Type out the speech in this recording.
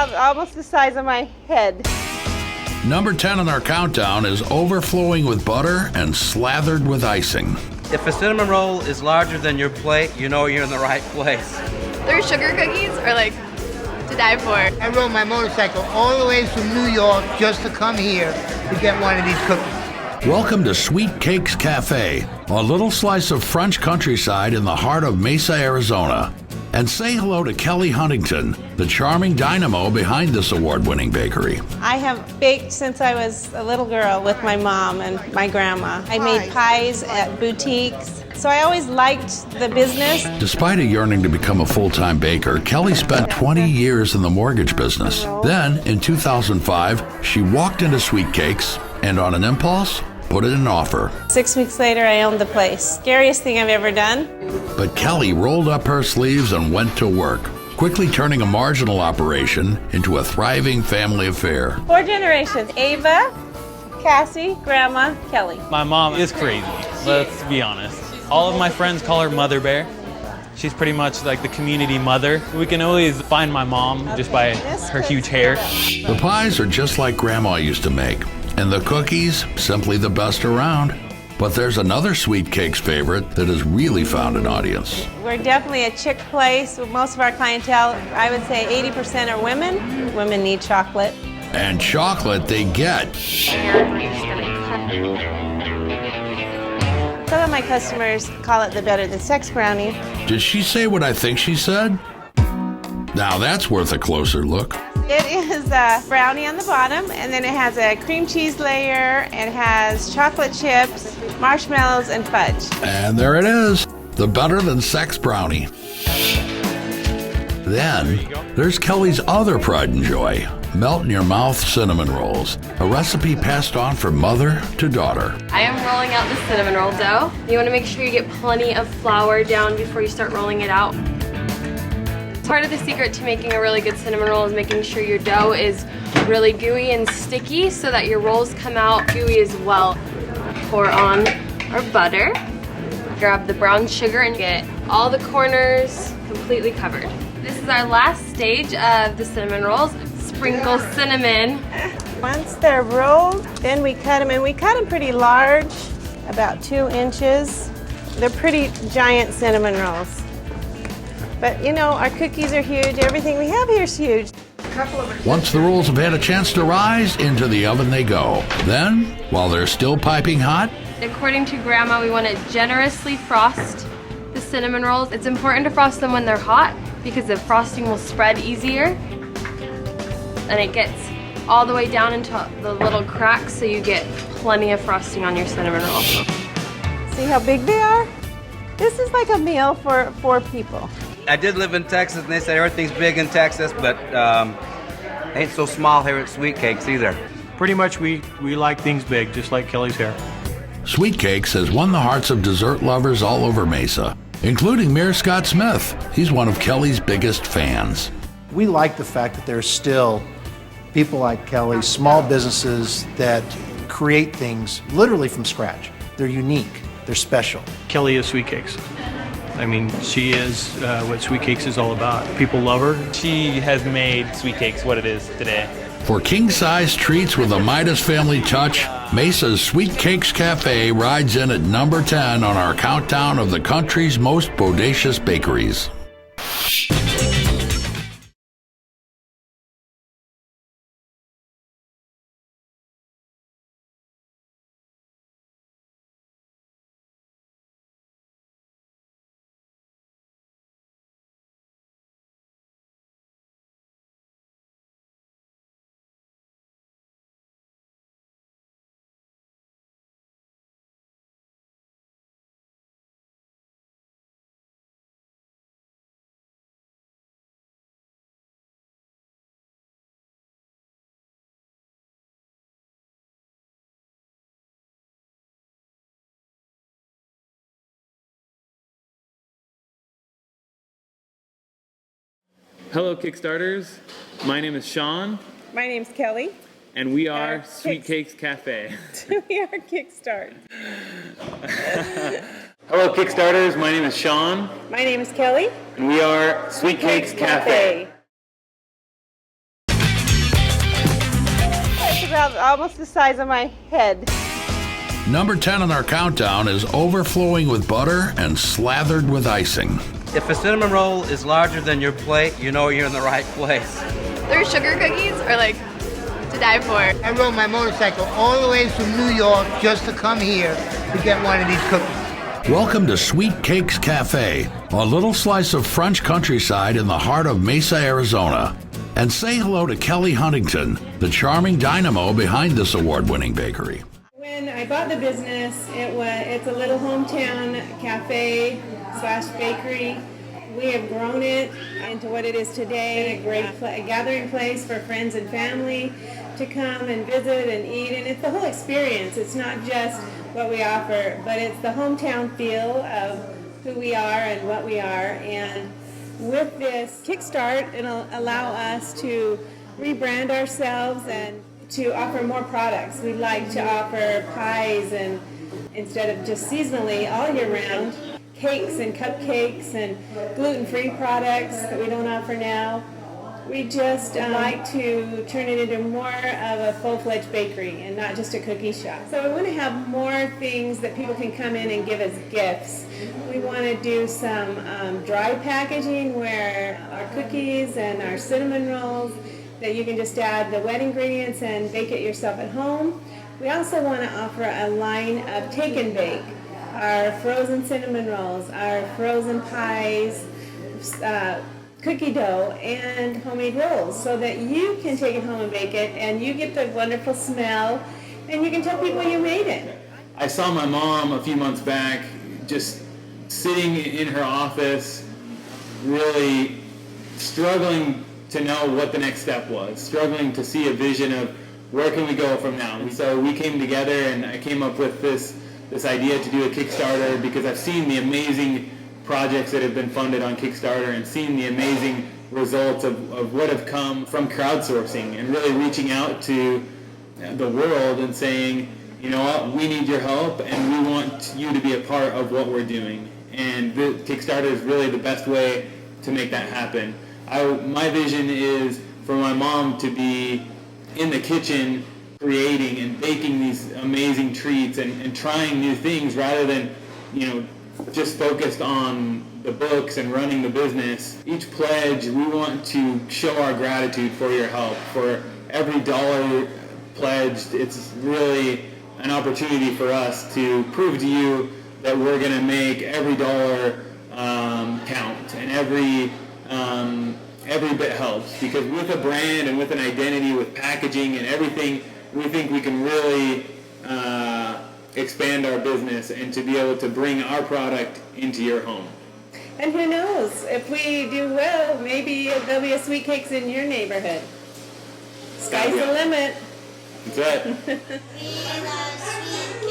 about almost the size of my head. Number 10 on our countdown is overflowing with butter and slathered with icing. If a cinnamon roll is larger than your plate, you know you're in the right place. Their sugar cookies are like to die for. I rode my motorcycle all the way from New York just to come here to get one of these cookies. Welcome to Sweet Cakes Cafe, a little slice of French countryside in the heart of Mesa, Arizona. And say hello to Kelly Huntington, the charming dynamo behind this award-winning bakery. I have baked since I was a little girl with my mom and my grandma. I made pies at boutiques, so I always liked the business. Despite a yearning to become a full-time baker, Kelly spent 20 years in the mortgage business. Then, in 2005, she walked into Sweet Cakes and on an impulse, put in an offer. 6 weeks later, I owned the place. Scariest thing I've ever done. But Kelly rolled up her sleeves and went to work, quickly turning a marginal operation into a thriving family affair. 4 generations. Ava, Cassie, Grandma, Kelly. My mom is crazy, let's be honest. All of my friends call her Mother Bear. She's pretty much like the community mother. We can always find my mom just by her huge hair. The pies are just like Grandma used to make, and the cookies, simply the best around. But there's another Sweet Cakes favorite that has really found an audience. We're definitely a chick place. Most of our clientele, I would say 80% are women. Women need chocolate. And chocolate they get. Some of my customers call it the better than sex brownie. Did she say what I think she said? Now that's worth a closer look. It is a brownie on the bottom, and then it has a cream cheese layer, it has chocolate chips, marshmallows, and fudge. And there it is, the better than sex brownie. Then there's Kelly's other pride and joy, melt-in-your-mouth cinnamon rolls, a recipe passed on from mother to daughter. I am rolling out the cinnamon roll dough. You want to make sure you get plenty of flour down before you start rolling it out. Part of the secret to making a really good cinnamon roll is making sure your dough is really gooey and sticky so that your rolls come out gooey as well. Pour on our butter, grab the brown sugar and get all the corners completely covered. This is our last stage of the cinnamon rolls. Sprinkle cinnamon. Once they're rolled, then we cut them, and we cut them pretty large, about 2 inches. They're pretty giant cinnamon rolls. But you know, our cookies are huge, everything we have here is huge. Once the rolls have had a chance to rise, into the oven they go. Then, while they're still piping hot, According to Grandma, we want to generously frost the cinnamon rolls. It's important to frost them when they're hot because the frosting will spread easier. And it gets all the way down into the little cracks so you get plenty of frosting on your cinnamon roll. See how big they are? This is like a meal for 4 people. I did live in Texas, and they say everything's big in Texas, but ain't so small here at Sweet Cakes either. Pretty much we like things big, just like Kelly's hair. Sweet Cakes has won the hearts of dessert lovers all over Mesa, including Mayor Scott Smith. He's one of Kelly's biggest fans. We like the fact that there's still people like Kelly, small businesses that create things literally from scratch. They're unique, they're special. Kelly is Sweet Cakes. I mean, she is what Sweet Cakes is all about. People love her. She has made Sweet Cakes what it is today. For king-size treats with a Midas family touch, Mesa's Sweet Cakes Cafe rides in at number 10 on our countdown of the country's most bodacious bakeries. Hello Kickstarters, my name is Sean. My name's Kelly. And we are Sweet Cakes Cafe. We are Kickstart. Hello Kickstarters, my name is Sean. My name is Kelly. And we are Sweet Cakes Cafe. about almost the size of my head. Number 10 on our countdown is overflowing with butter and slathered with icing. If a cinnamon roll is larger than your plate, you know you're in the right place. Their sugar cookies are like to die for. I rode my motorcycle all the way from New York just to come here to get one of these cookies. Welcome to Sweet Cakes Cafe, a little slice of French countryside in the heart of Mesa, Arizona. And say hello to Kelly Huntington, the charming dynamo behind this award-winning bakery. When I bought the business, it's a little hometown cafe / bakery. We have grown it into what it is today, a great gathering place for friends and family to come and visit and eat. And it's the whole experience. It's not just what we offer, but it's the hometown feel of who we are and what we are. And with this kickstart, it'll allow us to rebrand ourselves and to offer more products. We'd like to offer pies and instead of just seasonally all year round, cakes and cupcakes and gluten-free products that we don't offer now. We just like to turn it into more of a full-fledged bakery and not just a cookie shop. So we want to have more things that people can come in and give as gifts. We want to do some dry packaging where our cookies and our cinnamon rolls that you can just add the wet ingredients and bake it yourself at home. We also want to offer a line of take and bake. Our frozen cinnamon rolls, our frozen pies, cookie dough, and homemade rolls so that you can take it home and bake it and you get the wonderful smell and you can tell people you made it. I saw my mom a few months back just sitting in her office really struggling to know what the next step was, struggling to see a vision of where can we go from now. And so we came together and I came up with this idea to do a Kickstarter because I've seen the amazing projects that have been funded on Kickstarter and seen the amazing results of what have come from crowdsourcing and really reaching out to the world and saying, you know what, we need your help and we want you to be a part of what we're doing. And the Kickstarter is really the best way to make that happen. My vision is for my mom to be in the kitchen creating and baking these amazing treats and trying new things rather than, just focused on the books and running the business. Each pledge, we want to show our gratitude for your help. For every dollar pledged, it's really an opportunity for us to prove to you that we're going to make every dollar count and every bit helps. Because with a brand and with an identity, with packaging and everything, we think we can really expand our business and to be able to bring our product into your home. And who knows, if we do well, maybe there'll be a Sweet Cakes in your neighborhood. Sky's the limit. That's it. We love sweet